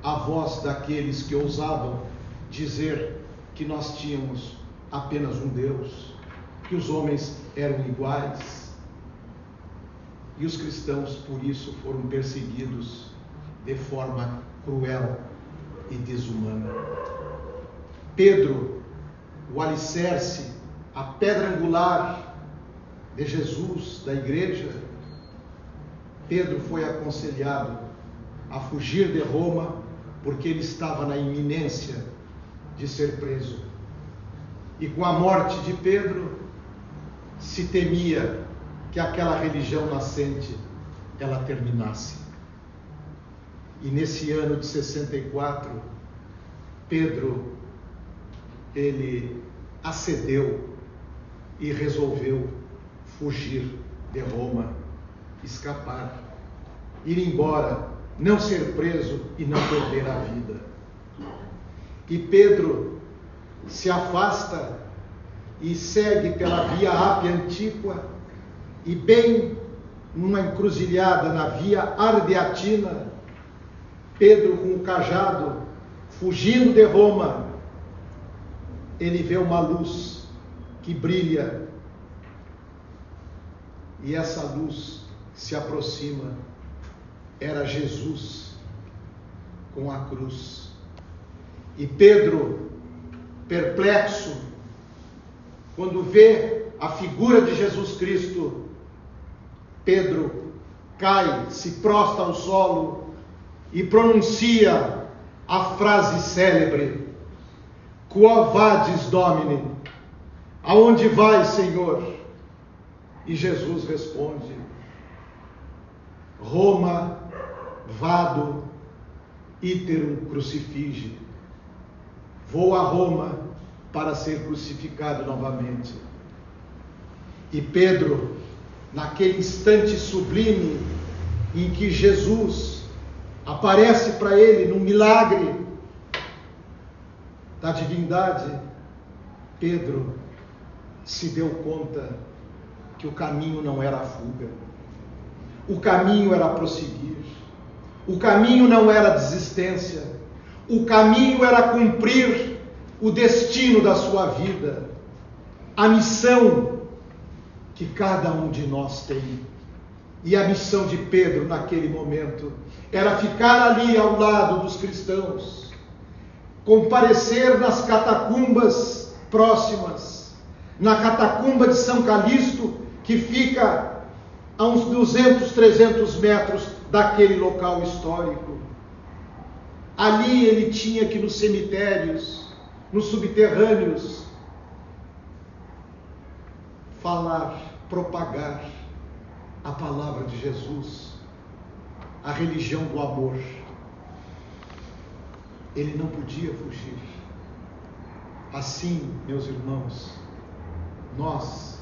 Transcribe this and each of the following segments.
a voz daqueles que ousavam dizer que nós tínhamos apenas um Deus, que os homens eram iguais. E os cristãos, por isso, foram perseguidos de forma cruel e desumana. Pedro, o alicerce, a pedra angular de Jesus, da igreja, Pedro foi aconselhado a fugir de Roma porque ele estava na iminência de ser preso. E com a morte de Pedro, se temia que aquela religião nascente, ela terminasse. E nesse ano de 64, Pedro, ele acedeu e resolveu fugir de Roma, escapar, ir embora, não ser preso e não perder a vida. E Pedro se afasta e segue pela via Ápia Antíqua, e bem numa encruzilhada na via Ardeatina, Pedro, com o cajado, fugindo de Roma, ele vê uma luz que brilha, e essa luz se aproxima. Era Jesus com a cruz. E Pedro, perplexo, quando vê a figura de Jesus Cristo, Pedro cai, se prostra ao solo e pronuncia a frase célebre: Quo vadis, Domine? Aonde vai, Senhor? E Jesus responde: Roma vado iterum crucifige. Vou a Roma para ser crucificado novamente. E Pedro, naquele instante sublime em que Jesus aparece para ele num milagre da divindade, Pedro se deu conta que o caminho não era a fuga, o caminho era prosseguir, o caminho não era a desistência, o caminho era cumprir o destino da sua vida, a missão que cada um de nós tem. E a missão de Pedro naquele momento era ficar ali ao lado dos cristãos, comparecer nas catacumbas próximas, na catacumba de São Calixto, que fica a uns 200, 300 metros daquele local histórico. Ali ele tinha que, nos cemitérios, nos subterrâneos, falar, propagar a palavra de Jesus, a religião do amor. Ele não podia fugir. Assim, meus irmãos, nós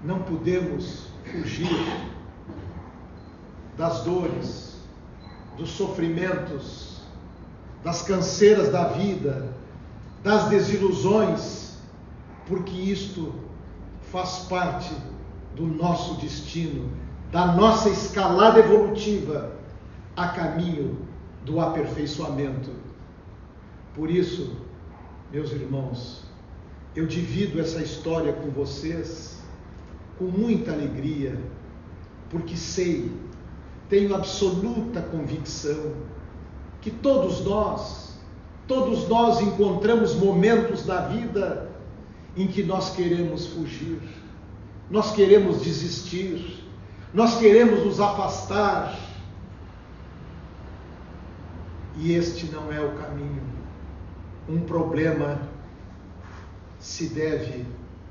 não podemos fugir das dores, dos sofrimentos, das canseiras da vida, das desilusões, porque isto faz parte do nosso destino, da nossa escalada evolutiva a caminho do aperfeiçoamento. Por isso, meus irmãos, eu divido essa história com vocês com muita alegria, porque sei, tenho absoluta convicção que todos nós encontramos momentos da vida em que nós queremos fugir, nós queremos desistir, nós queremos nos afastar. E este não é o caminho. Um problema se deve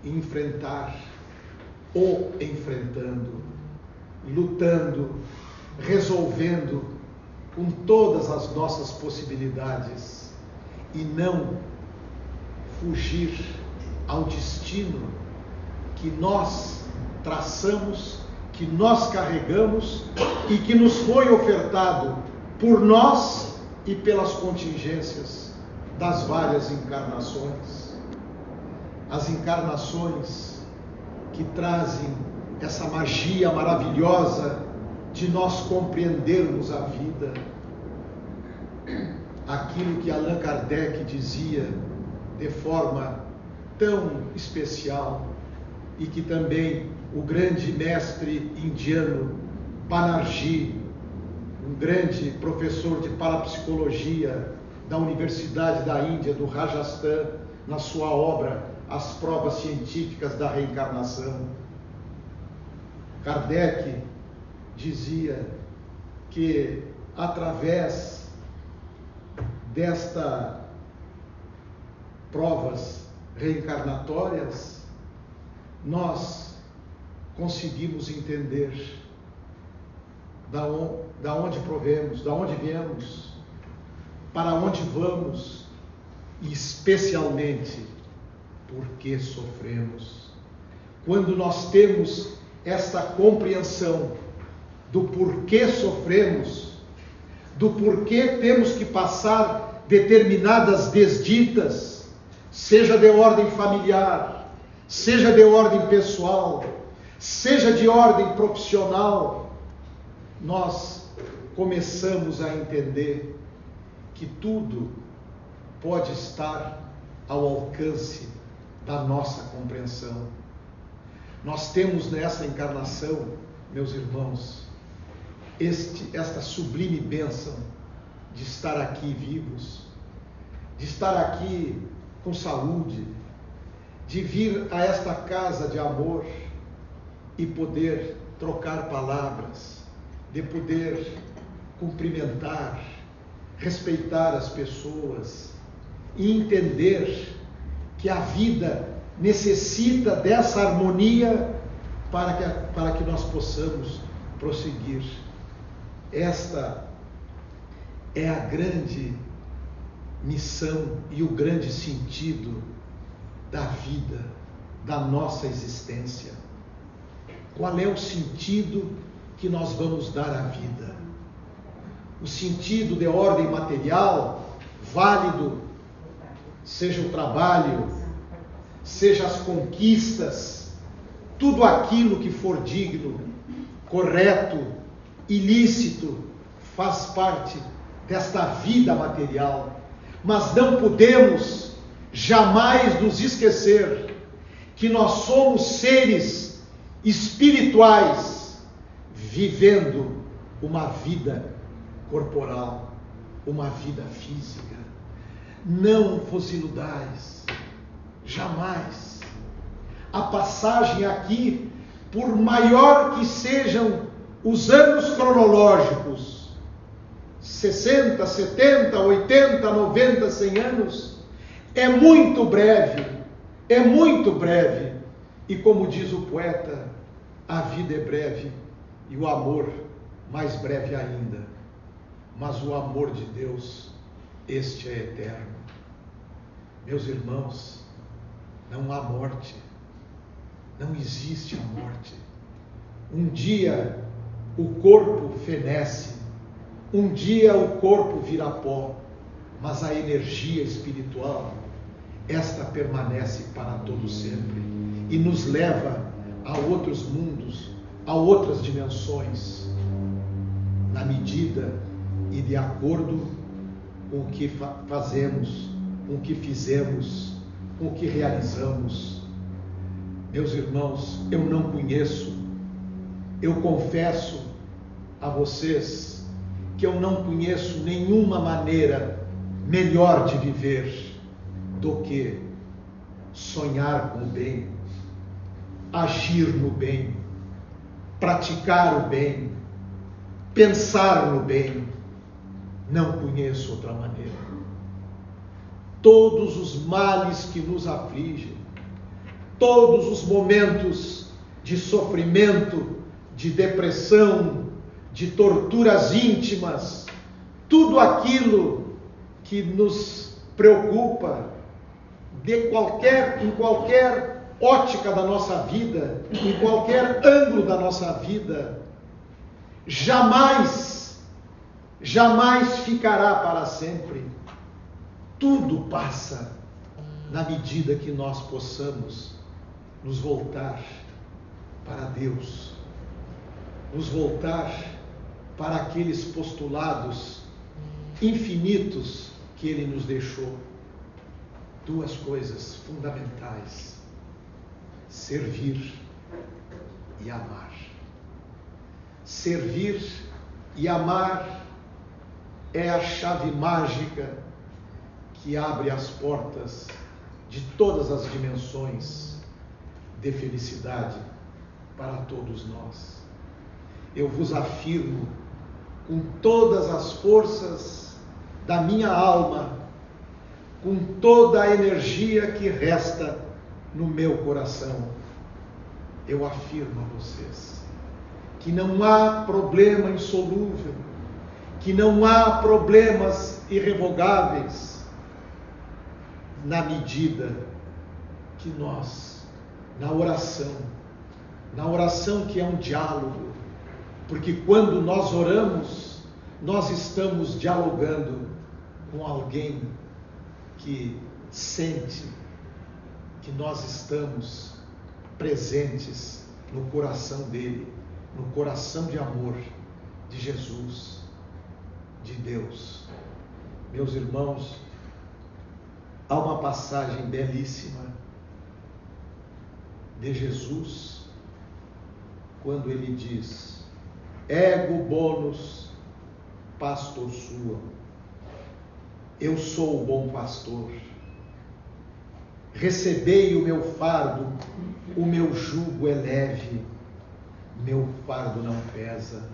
enfrentar, ou enfrentando, lutando, resolvendo com todas as nossas possibilidades, e não fugir ao destino que nós traçamos, que nós carregamos e que nos foi ofertado por nós e pelas contingências das várias encarnações. As encarnações que trazem essa magia maravilhosa de nós compreendermos a vida. aquilo que Allan Kardec dizia de forma tão especial e que também o grande mestre indiano Banerjee, um grande professor de parapsicologia da Universidade da Índia, do Rajasthan, na sua obra As Provas Científicas da Reencarnação, Kardec dizia que através destas provas reencarnatórias nós conseguimos entender da onde provemos, da onde viemos, para onde vamos e especialmente por que sofremos. Quando nós temos esta compreensão do porquê sofremos, do porquê temos que passar determinadas desditas, seja de ordem familiar, seja de ordem pessoal, seja de ordem profissional, nós começamos a entender que tudo pode estar ao alcance da nossa compreensão. Nós temos nessa encarnação, meus irmãos, esta sublime bênção de estar aqui vivos, de estar aqui com saúde, de vir a esta casa de amor e poder trocar palavras, de poder cumprimentar, respeitar as pessoas e entender que a vida necessita dessa harmonia para que nós possamos prosseguir. Esta é a grande missão e o grande sentido da vida, da nossa existência. Qual é o sentido que nós vamos dar à vida? O sentido de ordem material, válido, seja o trabalho, seja as conquistas, tudo aquilo que for digno, correto, ilícito, faz parte desta vida material. Mas não podemos jamais nos esquecer que nós somos seres espirituais vivendo uma vida corporal, uma vida física. Não vos iludais, jamais. A passagem aqui, por maior que sejam os anos cronológicos, 60, 70, 80, 90, 100 anos, é muito breve, e como diz o poeta, a vida é breve e o amor mais breve ainda, mas o amor de Deus, este é eterno. Meus irmãos, não há morte, não existe a morte. Um dia o corpo fenece, um dia o corpo vira pó, mas a energia espiritual, esta permanece para todo sempre e nos leva a outros mundos, a outras dimensões, na medida e de acordo com o que fazemos, com o que fizemos, com o que realizamos. Meus irmãos, eu não conheço, eu confesso a vocês que eu não conheço nenhuma maneira melhor de viver do que sonhar com o bem, agir no bem, praticar o bem, pensar no bem. Não conheço outra maneira. Todos os males que nos afligem, todos os momentos de sofrimento, de depressão, de torturas íntimas, tudo aquilo que nos preocupa em qualquer ótica da nossa vida, em qualquer ângulo da nossa vida, jamais ficará para sempre. Tudo passa na medida que nós possamos nos voltar para Deus, nos voltar para aqueles postulados infinitos que Ele nos deixou duas coisas fundamentais: servir e amar. Servir e amar é a chave mágica que abre as portas de todas as dimensões de felicidade para todos nós. Eu vos afirmo com todas as forças da minha alma, com toda a energia que resta no meu coração, eu afirmo a vocês que não há problema insolúvel, que não há problemas irrevogáveis, na medida que nós, na oração que é um diálogo, porque quando nós oramos, nós estamos dialogando com alguém que sente que nós estamos presentes no coração dele, no coração de amor de Jesus, de Deus. Meus irmãos, há uma passagem belíssima de Jesus, quando ele diz: ego bonus pastor suam. Eu sou o bom pastor. Recebei o meu fardo, o meu jugo é leve, meu fardo não pesa.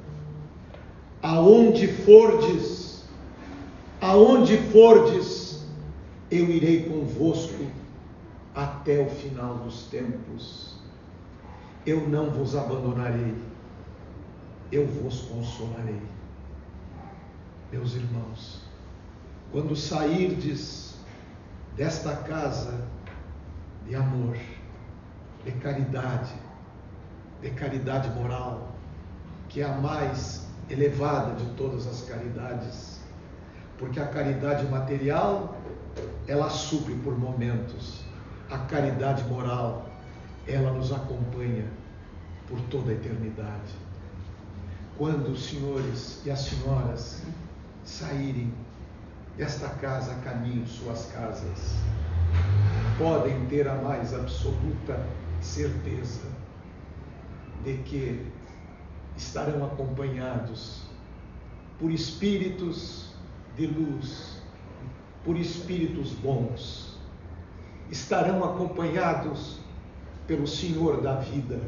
Aonde fordes, eu irei convosco até o final dos tempos. Eu não vos abandonarei, eu vos consolarei. Meus irmãos, quando sairdes desta casa de amor, de caridade moral, que é a mais elevada de todas as caridades, porque a caridade material, ela supre por momentos, a caridade moral, ela nos acompanha por toda a eternidade. Quando os senhores e as senhoras saírem desta casa a caminho de suas casas, podem ter a mais absoluta certeza de que estarão acompanhados por espíritos de luz, por espíritos bons, estarão acompanhados pelo Senhor da vida.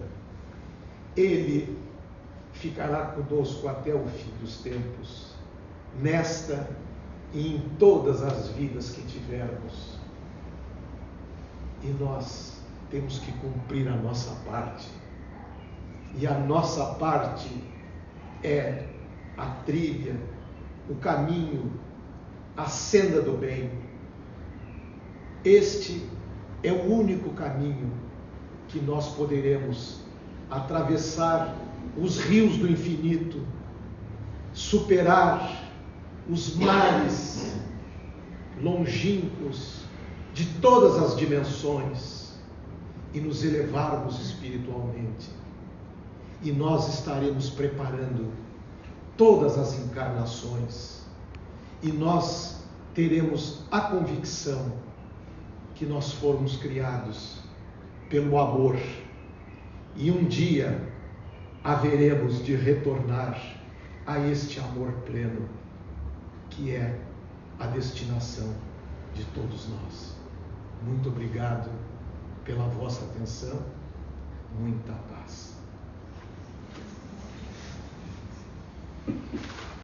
Ele ficará conosco até o fim dos tempos, nesta e em todas as vidas que tivermos. E nós temos que cumprir a nossa parte. E a nossa parte é a trilha, o caminho, a senda do bem. Este é o único caminho que nós poderemos atravessar os rios do infinito, superar os mares longínquos de todas as dimensões e nos elevarmos espiritualmente. E nós estaremos preparando todas as encarnações, e nós teremos a convicção que nós fomos criados pelo amor, e um dia haveremos de retornar a este amor pleno, que é a destinação de todos nós. Muito obrigado pela vossa atenção, muita paz.